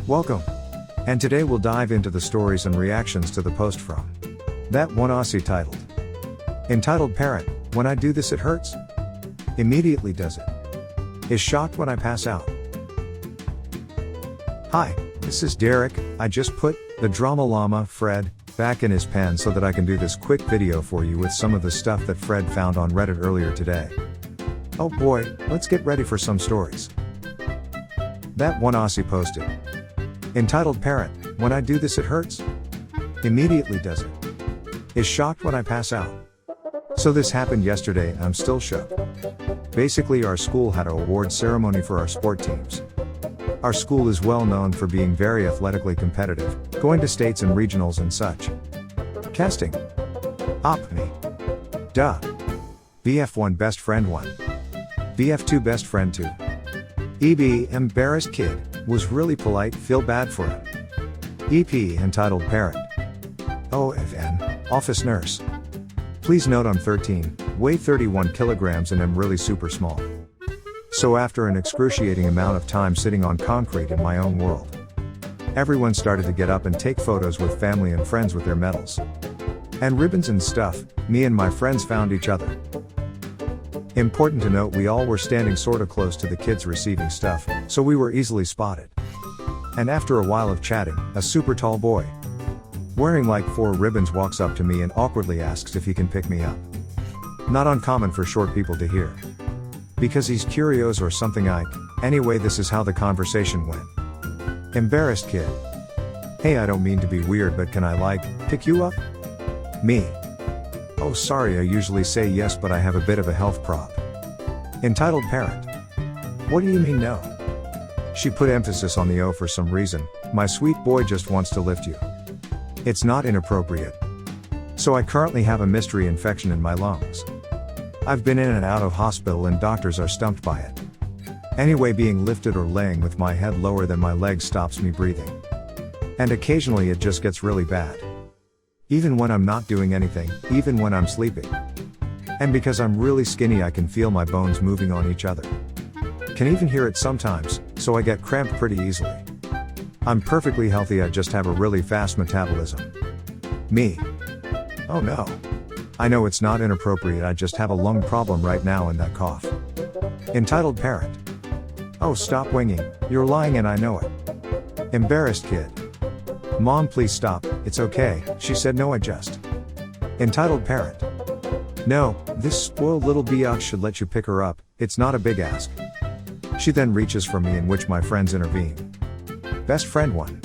Welcome. And today we'll dive into the stories and reactions to the post from that one Aussie titled Entitled Parent, when I do this it hurts. Immediately does it. Is shocked when I pass out. Hi, this is Derek. I just put the Drama Llama, Fred, back in his pen so that I can do this quick video for you with some of the stuff that Fred found on Reddit earlier today. Oh boy, let's get ready for some stories. That one Aussie posted. Entitled Parent, when I do this it hurts. Immediately does it. Is shocked when I pass out. So this happened yesterday and I'm still shook. Basically our school had an award ceremony for our sport teams. Our school is well known for being very athletically competitive, going to states and regionals and such. Casting. Op me. Duh. VF1 best friend 1. VF2 best friend 2. EB embarrassed kid, was really polite, feel bad for him. EP entitled parent. OFN, office nurse. Please note I'm 13, weigh 31 kilograms and am really super small. So after an excruciating amount of time sitting on concrete in my own world, everyone started to get up and take photos with family and friends with their medals and ribbons and stuff. Me and my friends found each other. Important to note, we all were standing sorta close to the kids receiving stuff, so we were easily spotted. And after a while of chatting, a super tall boy wearing like 4 ribbons walks up to me and awkwardly asks if he can pick me up. Not uncommon for short people to hear. Because he's curious or something. Anyway, this is how the conversation went. Embarrassed kid. Hey, I don't mean to be weird, but can I pick you up? Me. Oh sorry, I usually say yes, but I have a bit of a health prop. Entitled parent. What do you mean no? She put emphasis on the O for some reason. My sweet boy just wants to lift you. It's not inappropriate. So I currently have a mystery infection in my lungs. I've been in and out of hospital and doctors are stumped by it. Anyway, being lifted or laying with my head lower than my legs stops me breathing. And occasionally it just gets really bad. Even when I'm not doing anything, even when I'm sleeping. And because I'm really skinny, I can feel my bones moving on each other. Can even hear it sometimes, so I get cramped pretty easily. I'm perfectly healthy, I just have a really fast metabolism. Me. Oh no. I know it's not inappropriate, I just have a lung problem right now and that cough. Entitled parent. Oh stop winging, you're lying and I know it. Embarrassed kid. Mom please stop, it's okay, she said no I just. Entitled parent. No, this spoiled little biatch should let you pick her up, it's not a big ask. She then reaches for me, in which my friends intervene. Best friend 1.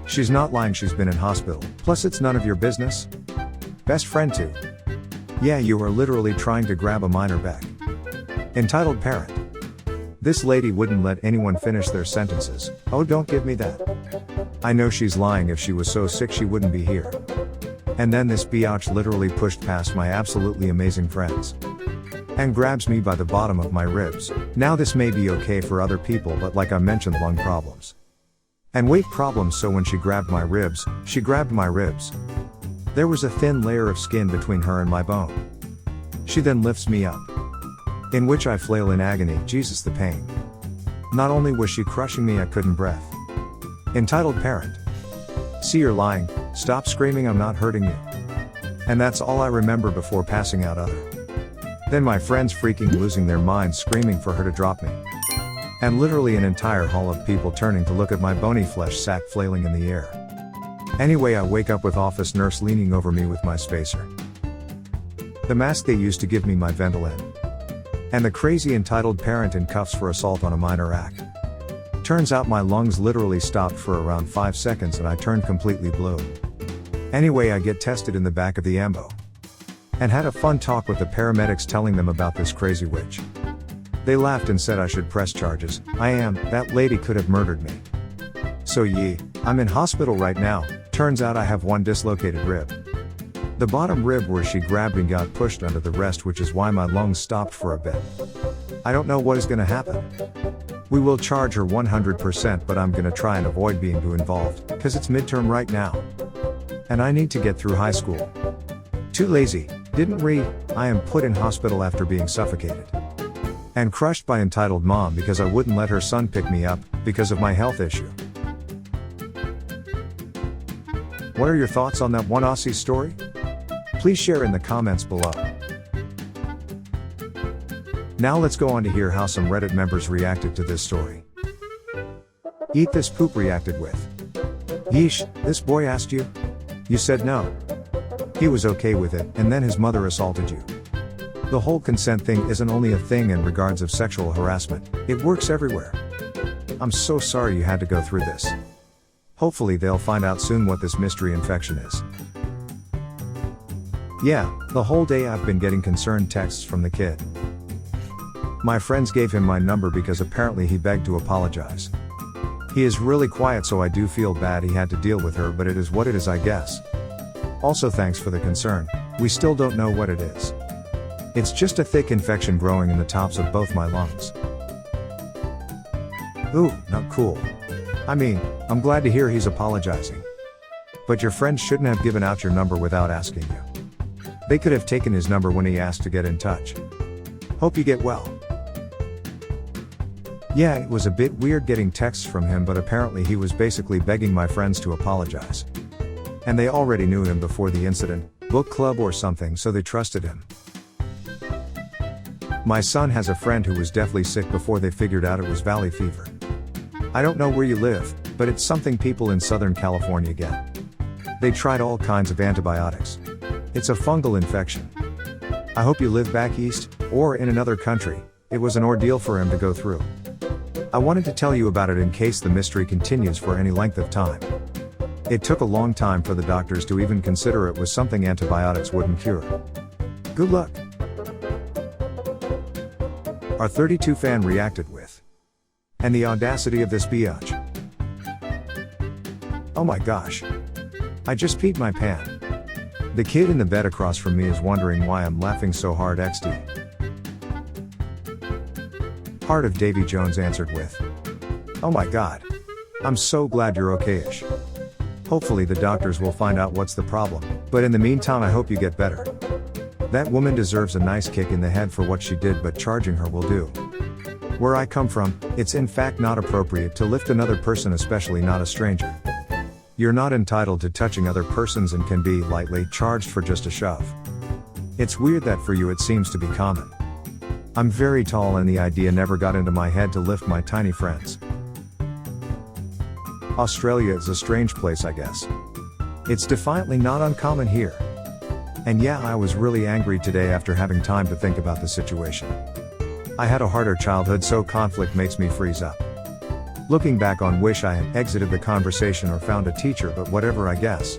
She's not lying, she's been in hospital, plus it's none of your business. Best friend 2. Yeah, you are literally trying to grab a minor back. Entitled parent. This lady wouldn't let anyone finish their sentences. Oh don't give me that. I know she's lying, if she was so sick she wouldn't be here. And then this biatch literally pushed past my absolutely amazing friends and grabs me by the bottom of my ribs. Now this may be okay for other people, but like I mentioned, lung problems and weight problems, so when she grabbed my ribs, she grabbed my ribs. There was a thin layer of skin between her and my bone. She then lifts me up, in which I flail in agony, Jesus the pain. Not only was she crushing me, I couldn't breathe. Entitled parent. See, you're lying, stop screaming, I'm not hurting you. And that's all I remember before passing out. Then my friends freaking losing their minds, screaming for her to drop me. And literally an entire hall of people turning to look at my bony flesh sack flailing in the air. Anyway, I wake up with office nurse leaning over me with my spacer, the mask they used to give me my Ventolin, and the crazy entitled parent in cuffs for assault on a minor act. Turns out my lungs literally stopped for around 5 seconds and I turned completely blue. Anyway, I get tested in the back of the ambo. And had a fun talk with the paramedics, telling them about this crazy witch. They laughed and said I should press charges. That lady could have murdered me. So I'm in hospital right now. Turns out I have 1 dislocated rib. The bottom rib where she grabbed me got pushed under the rest, which is why my lungs stopped for a bit. I don't know what is gonna happen. We will charge her 100%, but I'm gonna try and avoid being too involved, cause it's midterm right now. And I need to get through high school. Too lazy, didn't read. I am put in hospital after being suffocated and crushed by entitled mom because I wouldn't let her son pick me up, because of my health issue. What are your thoughts on that one Aussie story? Please share in the comments below. Now let's go on to hear how some Reddit members reacted to this story. Eat This Poop reacted with, "Yeesh, this boy asked you? You said no. He was okay with it, and then his mother assaulted you. The whole consent thing isn't only a thing in regards of sexual harassment, it works everywhere. I'm so sorry you had to go through this. Hopefully they'll find out soon what this mystery infection is. Yeah, the whole day I've been getting concerned texts from the kid. My friends gave him my number because apparently he begged to apologize. He is really quiet, so I do feel bad he had to deal with her, but it is what it is, I guess. Also thanks for the concern, we still don't know what it is. It's just a thick infection growing in the tops of both my lungs." Ooh, not cool. I mean, I'm glad to hear he's apologizing. But your friends shouldn't have given out your number without asking you. They could have taken his number when he asked to get in touch. Hope you get well. Yeah, it was a bit weird getting texts from him, but apparently he was basically begging my friends to apologize. And they already knew him before the incident, book club or something, so they trusted him. My son has a friend who was deathly sick before they figured out it was valley fever. I don't know where you live, but it's something people in Southern California get. They tried all kinds of antibiotics. It's a fungal infection. I hope you live back east, or in another country. It was an ordeal for him to go through. I wanted to tell you about it in case the mystery continues for any length of time. It took a long time for the doctors to even consider it was something antibiotics wouldn't cure. Good luck. Our 32 fan reacted with, "And the audacity of this biatch. Oh my gosh. I just peed my pants. The kid in the bed across from me is wondering why I'm laughing so hard XD. Heart of Davy Jones answered with, "Oh my god. I'm so glad you're okay-ish. Hopefully the doctors will find out what's the problem, but in the meantime I hope you get better. That woman deserves a nice kick in the head for what she did, but charging her will do. Where I come from, it's in fact not appropriate to lift another person, especially not a stranger. You're not entitled to touching other persons and can be lightly charged for just a shove. It's weird that for you it seems to be common. I'm very tall and the idea never got into my head to lift my tiny friends. Australia is a strange place, I guess. It's defiantly not uncommon here. And yeah, I was really angry today after having time to think about the situation. I had a harder childhood, so conflict makes me freeze up. Looking back on, wish I had exited the conversation or found a teacher, but whatever, I guess.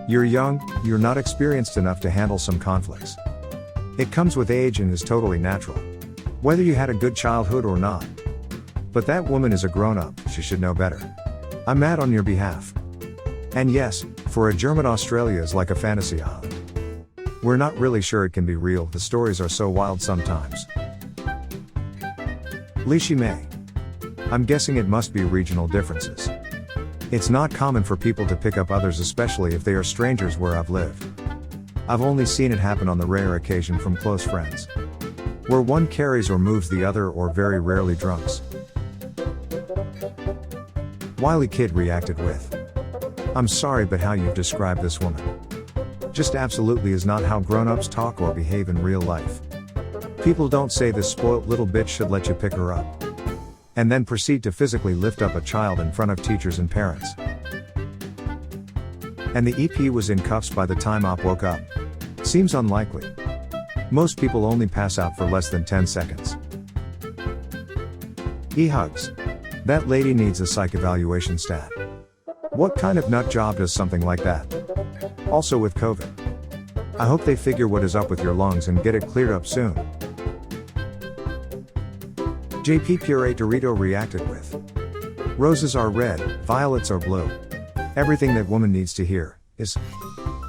You're young, you're not experienced enough to handle some conflicts. It comes with age and is totally natural. Whether you had a good childhood or not. But that woman is a grown-up, she should know better. I'm mad on your behalf. And yes, for a German, Australia is like a fantasy island. We're not really sure it can be real, the stories are so wild sometimes. Lishi May. I'm guessing it must be regional differences. It's not common for people to pick up others, especially if they are strangers where I've lived. I've only seen it happen on the rare occasion from close friends. Where one carries or moves the other, or very rarely drunks. Wily Kid reacted with, "I'm sorry, but how you've described this woman just absolutely is not how grown-ups talk or behave in real life. People don't say this spoilt little bitch should let you pick her up. And then proceed to physically lift up a child in front of teachers and parents. And the EP was in cuffs by the time Op woke up. Seems unlikely. Most people only pass out for less than 10 seconds. E-hugs. That lady needs a psych evaluation stat. What kind of nut job does something like that? Also with COVID. I hope they figure what is up with your lungs and get it cleared up soon." JP Puree Dorito reacted with, "Roses are red, violets are blue. Everything that woman needs to hear is,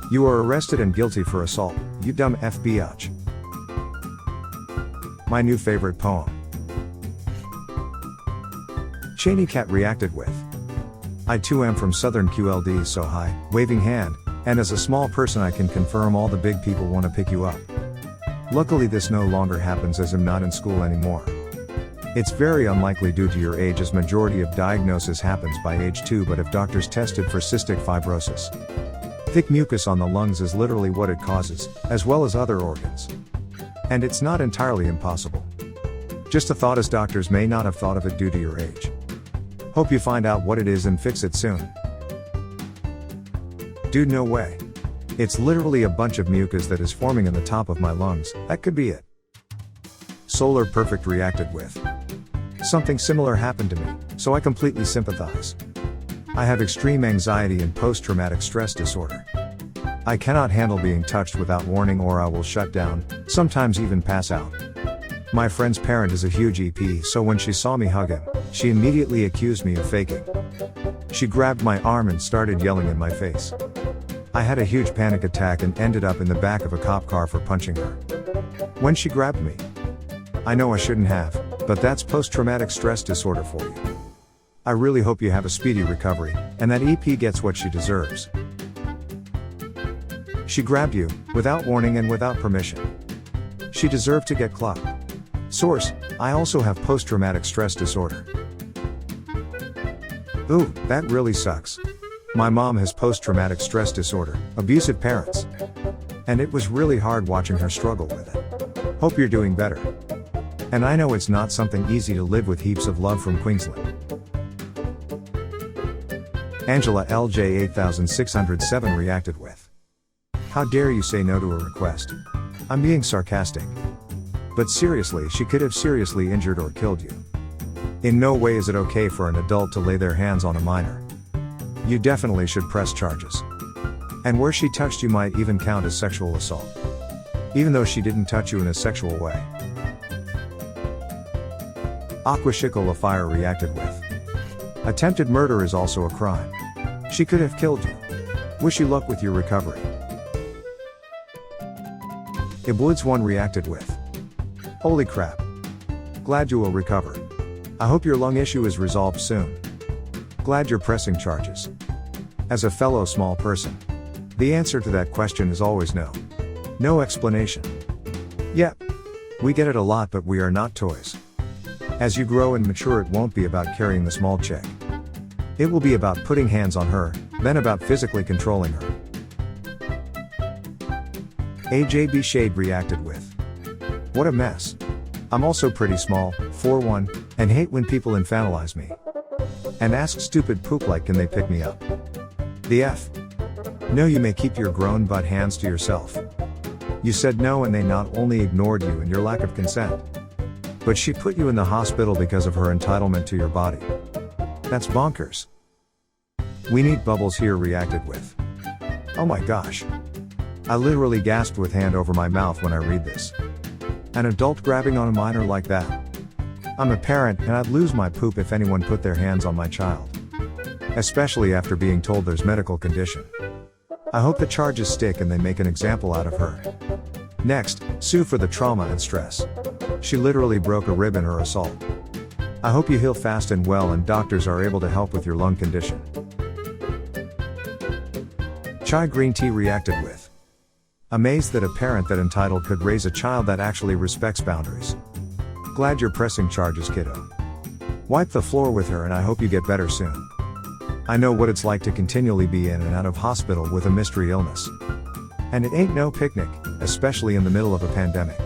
you are arrested and guilty for assault, you dumb F biatch." My new favorite poem. Cheney Cat reacted with, "I too am from Southern QLD, so hi, waving hand, and as a small person I can confirm all the big people want to pick you up. Luckily this no longer happens as I'm not in school anymore. It's very unlikely due to your age, as majority of diagnosis happens by age 2, but if doctors tested for cystic fibrosis. Thick mucus on the lungs is literally what it causes, as well as other organs. And it's not entirely impossible. Just a thought, as doctors may not have thought of it due to your age. Hope you find out what it is and fix it soon. Dude, no way. It's literally a bunch of mucus that is forming in the top of my lungs. That could be it. Solar Perfect reacted with. Something similar happened to me, so I completely sympathize. I have extreme anxiety and post-traumatic stress disorder. I cannot handle being touched without warning, or I will shut down, sometimes even pass out. My friend's parent is a huge EP, so when she saw me hug him, she immediately accused me of faking. She grabbed my arm and started yelling in my face. I had a huge panic attack and ended up in the back of a cop car for punching her. When she grabbed me. I know I shouldn't have, but that's post-traumatic stress disorder for you. I really hope you have a speedy recovery, and that EP gets what she deserves. She grabbed you, without warning and without permission. She deserved to get clocked. Source: I also have post-traumatic stress disorder. Ooh, that really sucks. My mom has post-traumatic stress disorder, abusive parents. And it was really hard watching her struggle with it. Hope you're doing better. And I know it's not something easy to live with. Heaps of love from Queensland. Angela LJ 8607 reacted with. How dare you say no to a request? I'm being sarcastic. But seriously, she could have seriously injured or killed you. In no way is it okay for an adult to lay their hands on a minor. You definitely should press charges. And where she touched you might even count as sexual assault. Even though she didn't touch you in a sexual way. Aquashikal Fire reacted with. Attempted murder is also a crime. She could have killed you. Wish you luck with your recovery. Ibwoods1 reacted with. Holy crap. Glad you will recover. I hope your lung issue is resolved soon. Glad you're pressing charges. As a fellow small person, the answer to that question is always no. No explanation. Yep. We get it a lot, but we are not toys. As you grow and mature, it won't be about carrying the small chick. It will be about putting hands on her, then about physically controlling her. AJB Shade reacted with. What a mess. I'm also pretty small, 4'1", and hate when people infantilize me. And ask stupid poop like, can they pick me up? The F. No, you may keep your grown butt hands to yourself. You said no, and they not only ignored you and your lack of consent, but she put you in the hospital because of her entitlement to your body. That's bonkers. We need Bubbles here reacted with. Oh my gosh. I literally gasped with hand over my mouth when I read this. An adult grabbing on a minor like that. I'm a parent and I'd lose my poop if anyone put their hands on my child. Especially after being told there's medical condition. I hope the charges stick and they make an example out of her. Next, sue for the trauma and stress. She literally broke a rib in her assault. I hope you heal fast and well and doctors are able to help with your lung condition. Chai Green Tea reacted with. Amazed that a parent that entitled could raise a child that actually respects boundaries. Glad you're pressing charges, kiddo. Wipe the floor with her and I hope you get better soon. I know what it's like to continually be in and out of hospital with a mystery illness. And it ain't no picnic, especially in the middle of a pandemic.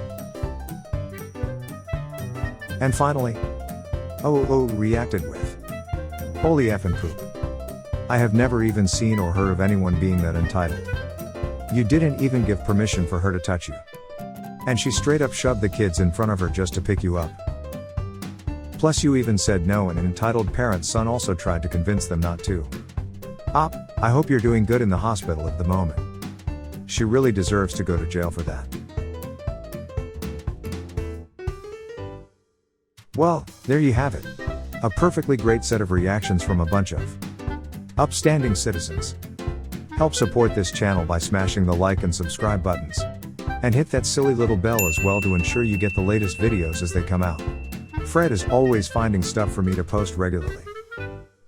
And finally, reacted with. Holy effing poop. I have never even seen or heard of anyone being that entitled. You didn't even give permission for her to touch you. And she straight up shoved the kids in front of her just to pick you up. Plus you even said no, and an entitled parent's son also tried to convince them not to. I hope you're doing good in the hospital at the moment. She really deserves to go to jail for that. Well, there you have it. A perfectly great set of reactions from a bunch of upstanding citizens. Help support this channel by smashing the like and subscribe buttons. And hit that silly little bell as well to ensure you get the latest videos as they come out. Fred is always finding stuff for me to post regularly.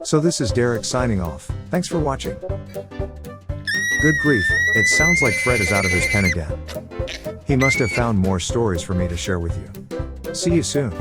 So this is Derek signing off. Thanks for watching. Good grief, it sounds like Fred is out of his pen again. He must have found more stories for me to share with you. See you soon.